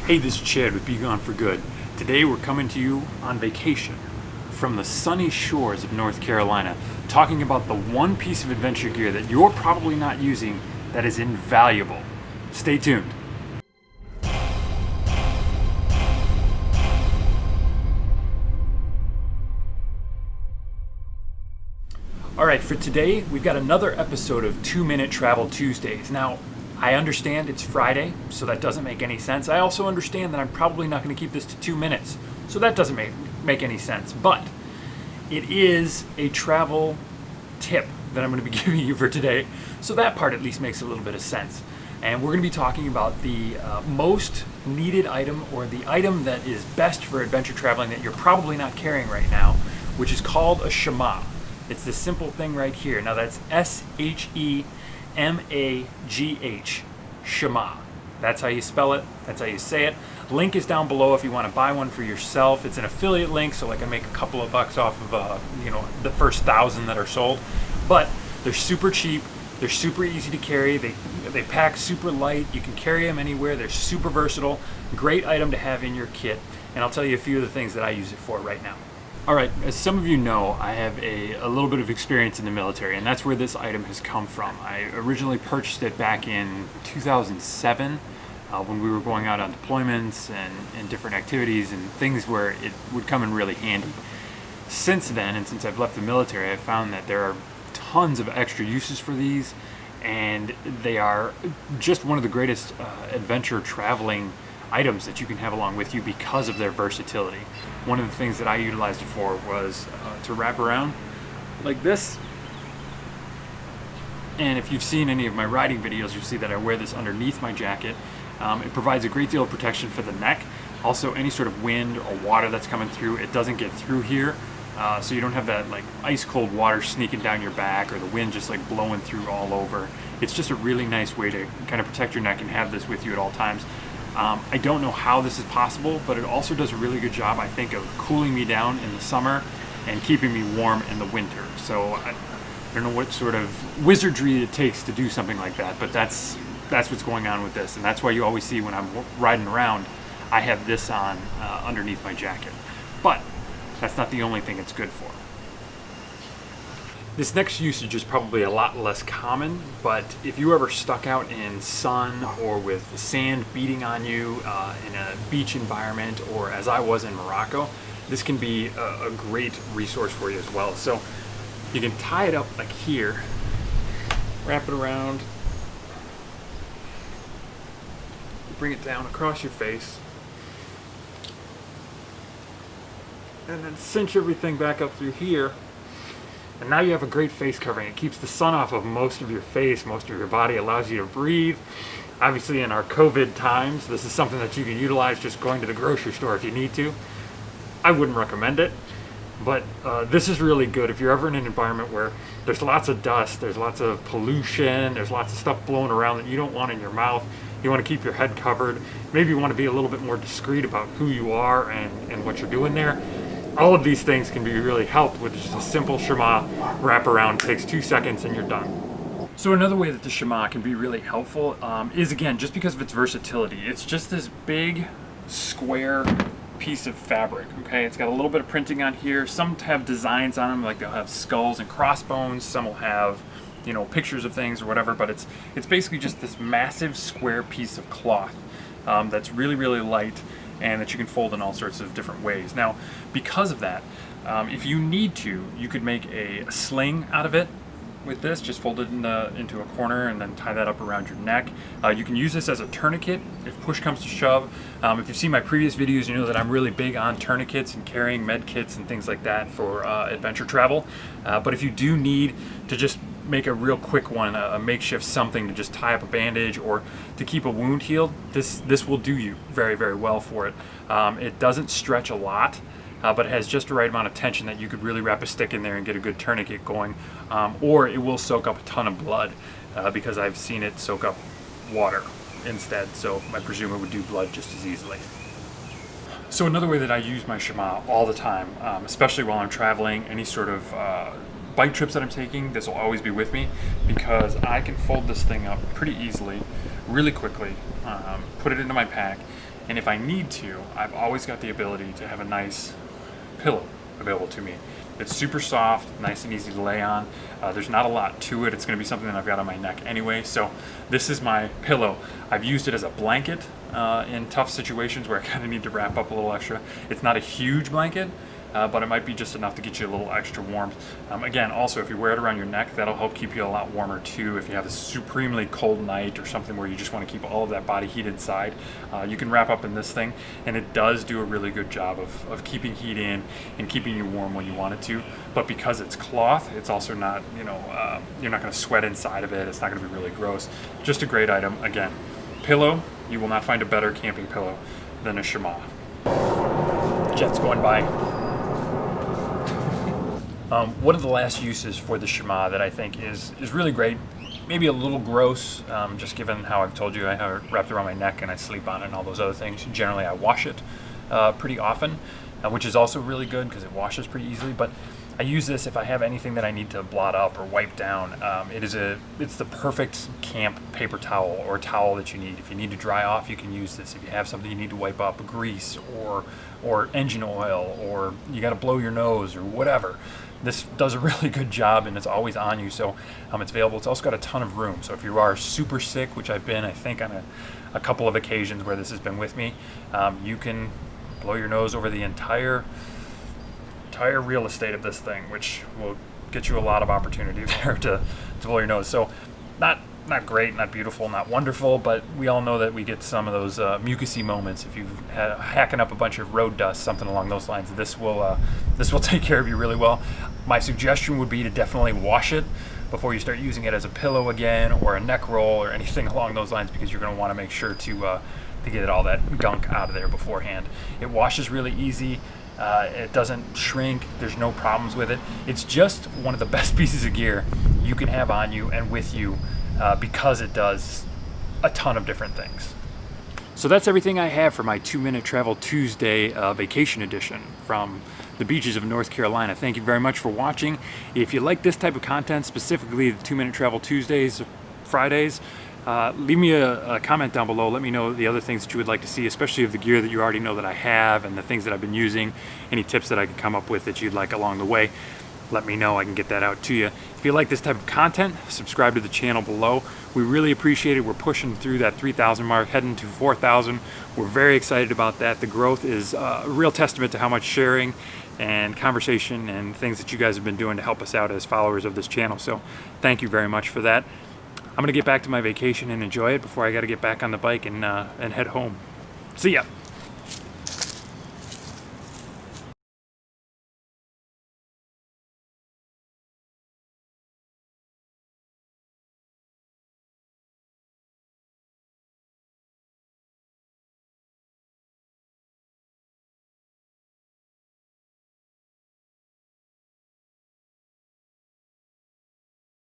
Hey, this is Chad with BeGoneForGood. Today we're coming to you on vacation from the sunny shores of North Carolina, talking about the one piece of adventure gear that you're probably not using that is invaluable. Stay tuned. Alright, for today we've got another episode of 2-Minute Travel Tuesdays. Now, I understand it's Friday, so that doesn't make any sense. I also understand that I'm probably not going to keep this to 2 minutes, so that doesn't make any sense. But it is a travel tip that I'm going to be giving you for today, so that part at least makes a little bit of sense. And we're going to be talking about the most needed item, or the item that is best for adventure traveling that you're probably not carrying right now, which is called a shemagh. It's this simple thing right here. Now that's S-H-E-M-A-G-H, shemagh. That's how you spell it. That's how you say it. Link is down below if you want to buy one for yourself. It's an affiliate link, so I can make a couple of bucks off of the first 1,000 that are sold. But they're super cheap. They're super easy to carry. They pack super light. You can carry them anywhere. They're super versatile. Great item to have in your kit. And I'll tell you a few of the things that I use it for right now. All right, as some of you know, I have a little bit of experience in the military, and that's where this item has come from. I originally purchased it back in 2007 when we were going out on deployments and different activities and things where it would come in really handy. Since then, and since I've left the military, I've found that there are tons of extra uses for these, and they are just one of the greatest adventure traveling items that you can have along with you because of their versatility. One of the things that I utilized it for was to wrap around like this. And if you've seen any of my riding videos, you'll see that I wear this underneath my jacket. It provides a great deal of protection for the neck. Also, any sort of wind or water that's coming through, it doesn't get through here. So you don't have that like ice cold water sneaking down your back or the wind just like blowing through all over. It's just a really nice way to kind of protect your neck and have this with you at all times. I don't know how this is possible, but it also does a really good job, I think, of cooling me down in the summer and keeping me warm in the winter. So I don't know what sort of wizardry it takes to do something like that, but that's what's going on with this. And that's why you always see when I'm riding around, I have this on underneath my jacket. But that's not the only thing it's good for. This next usage is probably a lot less common, but if you ever stuck out in sun or with the sand beating on you in a beach environment, or as I was in Morocco, this can be a great resource for you as well. So you can tie it up like here, wrap it around, bring it down across your face, and then cinch everything back up through here. And now you have a great face covering. It keeps the sun off of most of your face, most of your body, allows you to breathe. Obviously in our COVID times, this is something that you can utilize just going to the grocery store if you need to. I wouldn't recommend it, but this is really good if you're ever in an environment where there's lots of dust, there's lots of pollution, there's lots of stuff blowing around that you don't want in your mouth. You want to keep your head covered. Maybe you want to be a little bit more discreet about who you are and what you're doing there. All of these things can be really helped with just a simple shemagh wrap around. Takes 2 seconds and you're done. So another way that the shemagh can be really helpful is, again, just because of its versatility. It's just this big square piece of fabric, okay? It's got a little bit of printing on here. Some have designs on them, like they'll have skulls and crossbones. Some will have, pictures of things or whatever, but it's basically just this massive square piece of cloth that's really, really light, and that you can fold in all sorts of different ways. Now, because of that, if you need to, you could make a sling out of it with this. Just fold it into a corner and then tie that up around your neck. You can use this as a tourniquet if push comes to shove. If you've seen my previous videos, you know that I'm really big on tourniquets and carrying med kits and things like that for adventure travel. But if you do need to just make a real quick one, a makeshift something to just tie up a bandage or to keep a wound healed, this will do you very, very well for it. It doesn't stretch a lot, but it has just the right amount of tension that you could really wrap a stick in there and get a good tourniquet going, or it will soak up a ton of blood because I've seen it soak up water instead, so I presume it would do blood just as easily. So another way that I use my shemagh all the time, especially while I'm traveling, any sort of bike trips that I'm taking, this will always be with me because I can fold this thing up pretty easily, really quickly, put it into my pack, And if I need to, I've always got the ability to have a nice pillow available to me. It's super soft, nice and easy to lay on. There's not a lot to it. It's going to be something that I've got on my neck anyway. So this is my pillow. I've used it as a blanket in tough situations where I kind of need to wrap up a little extra. It's not a huge blanket, but it might be just enough to get you a little extra warmth. Again, also, if you wear it around your neck, that'll help keep you a lot warmer too. If you have a supremely cold night or something where you just want to keep all of that body heat inside, you can wrap up in this thing, and it does do a really good job of keeping heat in and keeping you warm when you want it to. But because it's cloth, it's also not, you're not going to sweat inside of it. It's not going to be really gross. Just a great item. Again, pillow, you will not find a better camping pillow than a shemagh. Jet's going by. One of the last uses for the shemagh that I think is really great, maybe a little gross, just given how I've told you I have it wrapped around my neck and I sleep on it and all those other things. Generally I wash it pretty often, which is also really good because it washes pretty easily, but I use this if I have anything that I need to blot up or wipe down. It's the perfect camp paper towel or towel that you need. If you need to dry off, you can use this. If you have something you need to wipe up, grease or engine oil, or you got to blow your nose or whatever, this does a really good job, and it's always on you, so it's available. It's also got a ton of room, so if you are super sick, which I've been, I think, on a couple of occasions where this has been with me, you can blow your nose over the entire real estate of this thing, which will get you a lot of opportunity there to blow your nose. So not great, not beautiful, not wonderful, but we all know that we get some of those mucusy moments. If you've had hacking up a bunch of road dust, something along those lines, this will take care of you really well. My suggestion would be to definitely wash it before you start using it as a pillow again or a neck roll or anything along those lines, because you're going to want to make sure to get all that gunk out of there beforehand. It washes really easy. It doesn't shrink. There's no problems with it. It's just one of the best pieces of gear you can have on you and with you, because it does a ton of different things. So that's everything I have for my 2-Minute Travel Tuesday vacation edition from the beaches of North Carolina. Thank you very much for watching. If you like this type of content, specifically the 2-Minute Travel Tuesdays, Fridays, leave me a comment down below. Let me know the other things that you would like to see, especially of the gear that you already know that I have and the things that I've been using. Any tips that I could come up with that you'd like along the way, let me know. I can get that out to you. If you like this type of content, subscribe to the channel below. We really appreciate it. We're pushing through that 3,000 mark, heading to 4,000. We're very excited about that. The growth is a real testament to how much sharing and conversation and things that you guys have been doing to help us out as followers of this channel. So thank you very much for that. I'm gonna get back to my vacation and enjoy it before I gotta get back on the bike and head home. See ya.